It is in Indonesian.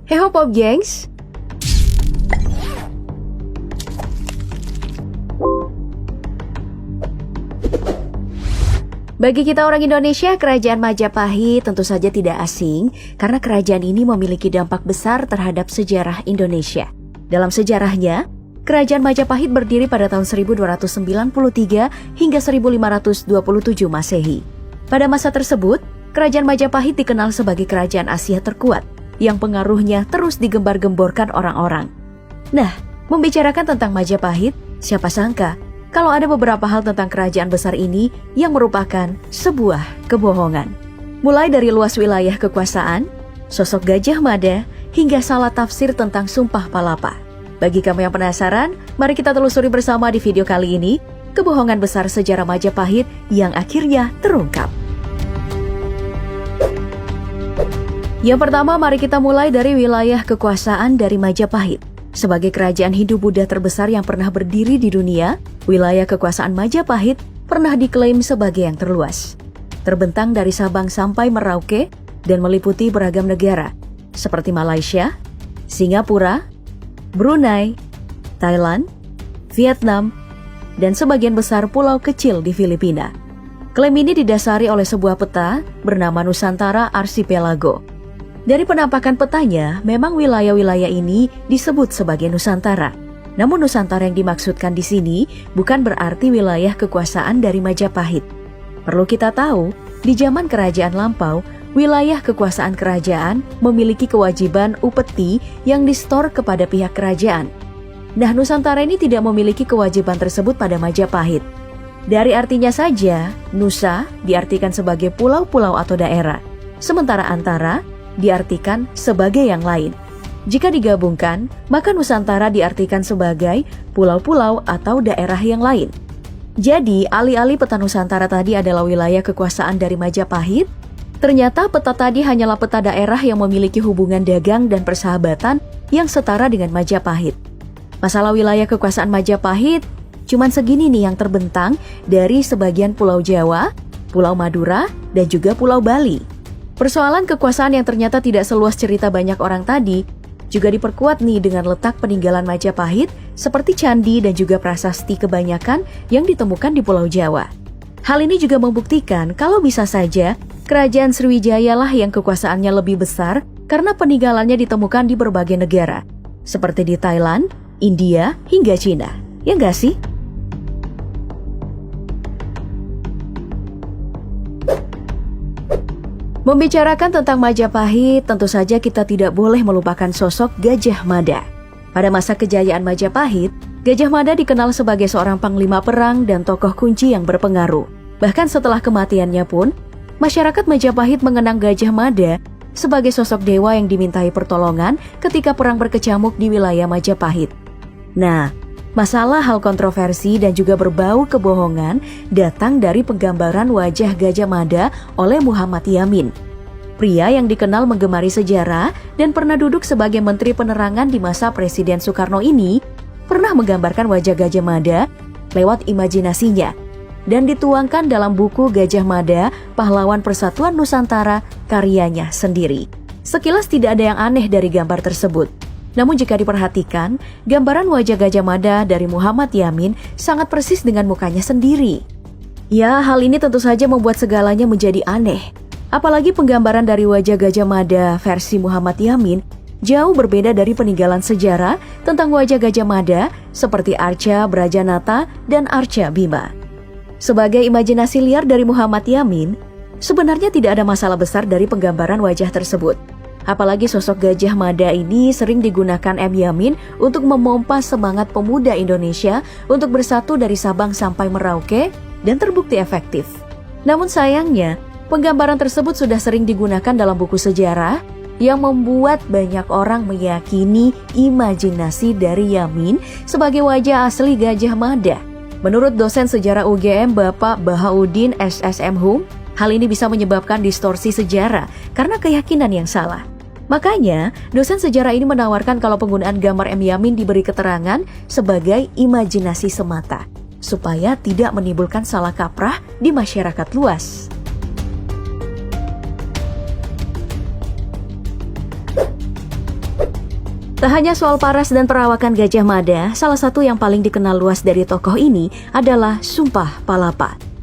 Heho Pop Gengs. Bagi kita orang Indonesia, Kerajaan Majapahit tentu saja tidak asing karena kerajaan ini memiliki dampak besar terhadap sejarah Indonesia. Dalam sejarahnya, Kerajaan Majapahit berdiri pada tahun 1293 hingga 1527 Masehi. Pada masa tersebut, Kerajaan Majapahit dikenal sebagai kerajaan Asia terkuat yang pengaruhnya terus digembar-gemborkan orang-orang. Nah, membicarakan tentang Majapahit, siapa sangka kalau ada beberapa hal tentang kerajaan besar ini yang merupakan sebuah kebohongan. Mulai dari luas wilayah kekuasaan, sosok Gajah Mada, hingga salah tafsir tentang Sumpah Palapa. Bagi kamu yang penasaran, mari kita telusuri bersama di video kali ini kebohongan besar sejarah Majapahit yang akhirnya terungkap. Yang pertama, mari kita mulai dari wilayah kekuasaan dari Majapahit. Sebagai kerajaan Hindu-Buddha terbesar yang pernah berdiri di dunia, wilayah kekuasaan Majapahit pernah diklaim sebagai yang terluas. Terbentang dari Sabang sampai Merauke dan meliputi beragam negara, seperti Malaysia, Singapura, Brunei, Thailand, Vietnam, dan sebagian besar pulau kecil di Filipina. Klaim ini didasari oleh sebuah peta bernama Nusantara Archipelago. Dari penampakan petanya, memang wilayah-wilayah ini disebut sebagai Nusantara. Namun Nusantara yang dimaksudkan di sini bukan berarti wilayah kekuasaan dari Majapahit. Perlu kita tahu, di zaman kerajaan lampau, wilayah kekuasaan kerajaan memiliki kewajiban upeti yang distor kepada pihak kerajaan. Nah, Nusantara ini tidak memiliki kewajiban tersebut pada Majapahit. Dari artinya saja, Nusa diartikan sebagai pulau-pulau atau daerah, sementara Antara diartikan sebagai yang lain. Jika digabungkan, maka Nusantara diartikan sebagai pulau-pulau atau daerah yang lain. Jadi, alih-alih peta Nusantara tadi adalah wilayah kekuasaan dari Majapahit, ternyata peta tadi hanyalah peta daerah yang memiliki hubungan dagang dan persahabatan yang setara dengan Majapahit. Masalah wilayah kekuasaan Majapahit cuman segini nih yang terbentang dari sebagian Pulau Jawa, Pulau Madura, dan juga Pulau Bali. Persoalan kekuasaan yang ternyata tidak seluas cerita banyak orang tadi juga diperkuat nih dengan letak peninggalan Majapahit seperti candi dan juga prasasti kebanyakan yang ditemukan di Pulau Jawa. Hal ini juga membuktikan kalau bisa saja Kerajaan Sriwijaya lah yang kekuasaannya lebih besar karena peninggalannya ditemukan di berbagai negara, seperti di Thailand, India, hingga Cina. Ya nggak sih? Membicarakan tentang Majapahit, tentu saja kita tidak boleh melupakan sosok Gajah Mada. Pada masa kejayaan Majapahit, Gajah Mada dikenal sebagai seorang panglima perang dan tokoh kunci yang berpengaruh. Bahkan setelah kematiannya pun, masyarakat Majapahit mengenang Gajah Mada sebagai sosok dewa yang dimintai pertolongan ketika perang berkecamuk di wilayah Majapahit. Nah, masalah hal kontroversi dan juga berbau kebohongan datang dari penggambaran wajah Gajah Mada oleh Muhammad Yamin. Pria yang dikenal menggemari sejarah dan pernah duduk sebagai Menteri Penerangan di masa Presiden Soekarno ini pernah menggambarkan wajah Gajah Mada lewat imajinasinya dan dituangkan dalam buku Gajah Mada, Pahlawan Persatuan Nusantara karyanya sendiri. Sekilas tidak ada yang aneh dari gambar tersebut. Namun jika diperhatikan, gambaran wajah Gajah Mada dari Muhammad Yamin sangat persis dengan mukanya sendiri. Ya, hal ini tentu saja membuat segalanya menjadi aneh. Apalagi penggambaran dari wajah Gajah Mada versi Muhammad Yamin jauh berbeda dari peninggalan sejarah tentang wajah Gajah Mada seperti Arca Brajanata dan Arca Bima. Sebagai imajinasi liar dari Muhammad Yamin, sebenarnya tidak ada masalah besar dari penggambaran wajah tersebut. Apalagi sosok Gajah Mada ini sering digunakan M. Yamin untuk memompa semangat pemuda Indonesia untuk bersatu dari Sabang sampai Merauke dan terbukti efektif. Namun sayangnya, penggambaran tersebut sudah sering digunakan dalam buku sejarah yang membuat banyak orang meyakini imajinasi dari Yamin sebagai wajah asli Gajah Mada. Menurut dosen sejarah UGM Bapak Bahaudin SSM Hum, hal ini bisa menyebabkan distorsi sejarah karena keyakinan yang salah. Makanya, dosen sejarah ini menawarkan kalau penggunaan gambar M. Yamin diberi keterangan sebagai imajinasi semata, supaya tidak menimbulkan salah kaprah di masyarakat luas. Tak hanya soal paras dan perawakan Gajah Mada, salah satu yang paling dikenal luas dari tokoh ini adalah Sumpah Palapa.